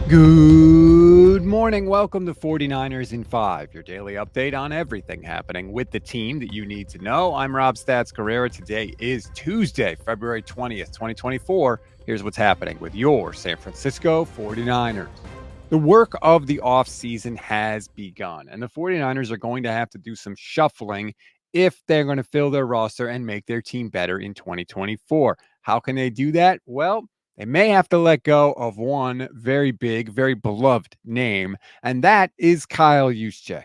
Good morning. Welcome to 49ers in 5, your daily update on everything happening with the team that you need to know. I'm Rob Stats Carrera. Today is Tuesday, February 20th, 2024. Here's what's happening with your San Francisco 49ers. The work of the offseason has begun, and the 49ers are going to have to do some shuffling if they're going to fill their roster and make their team better in 2024. How can they do that? Well, they may have to let go of one very big, very beloved name, and that is Kyle Juszczyk.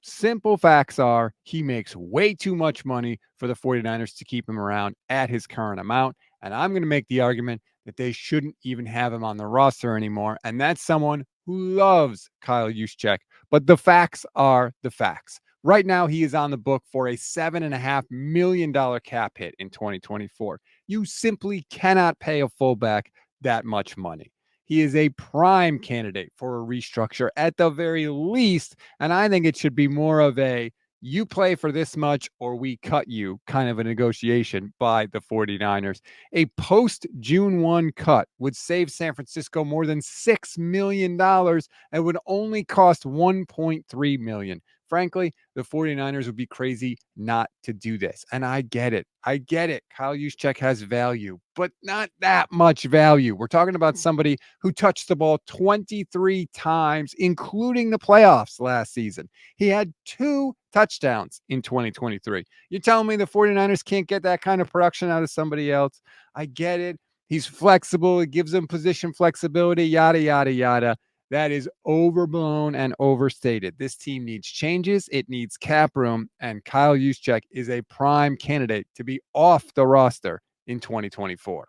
Simple facts are he makes way too much money for the 49ers to keep him around at his current amount. And I'm going to make the argument that they shouldn't even have him on the roster anymore. And that's someone who loves Kyle Juszczyk. But the facts are the facts. Right now, he is on the book for a $7.5 million cap hit in 2024. You simply cannot pay a fullback that much money. He is a prime candidate for a restructure at the very least. And I think it should be more of a you play for this much or we cut you kind of a negotiation by the 49ers. A post June 1 cut would save San Francisco more than $6 million and would only cost $1.3 million. Frankly, the 49ers would be crazy not to do this. And I get it. Kyle Juszczyk has value, but not that much value. We're talking about somebody who touched the ball 23 times, including the playoffs last season. He had 2 touchdowns in 2023. You're telling me the 49ers can't get that kind of production out of somebody else? I get it. He's flexible. It gives him position flexibility, yada, yada, yada. That is overblown and overstated. This team needs changes. It needs cap room. And Kyle Juszczyk is a prime candidate to be off the roster in 2024.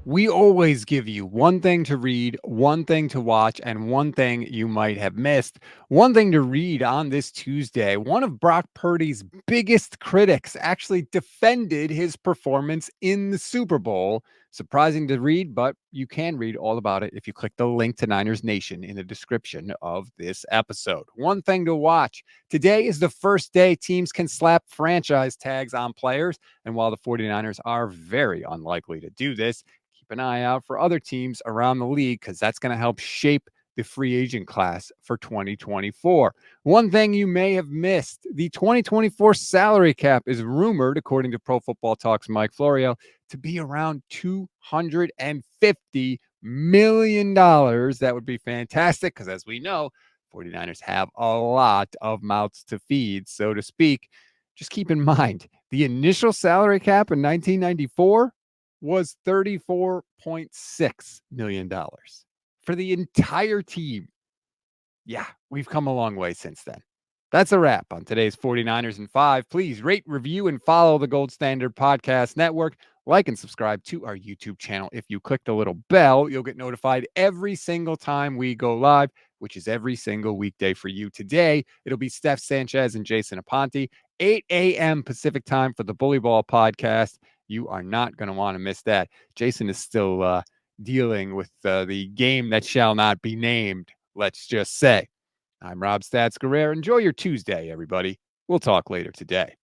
We always give you one thing to read, one thing to watch, and one thing you might have missed. One thing to read on this Tuesday. One of Brock Purdy's biggest critics actually defended his performance in the Super Bowl. Surprising to read, but you can read all about it if you click the link to Niners Nation in the description of this episode. One thing to watch. Today is the first day teams can slap franchise tags on players. And while the 49ers are very unlikely to do this, keep an eye out for other teams around the league because that's going to help shape the free agent class for 2024. One thing you may have missed, the 2024 salary cap is rumored, according to Pro Football Talk's Mike Florio, to be around $250 million. That would be fantastic because, as we know, 49ers have a lot of mouths to feed, so to speak. Just keep in mind, the initial salary cap in 1994 was $34.6 million for the entire team. Yeah, we've come a long way since then. That's a wrap on today's 49ers in 5. Please rate, review, and follow the Gold Standard Podcast Network. Like and subscribe to our YouTube channel. If you click the little bell, you'll get notified every single time we go live, which is every single weekday for you. Today, it'll be Steph Sanchez and Jason Aponte, 8 a.m. Pacific time for the Bully Ball Podcast. You are not going to want to miss that. Jason is still dealing with the game that shall not be named, let's just say. I'm Rob Stats Guerrero. Enjoy your Tuesday, everybody. We'll talk later today.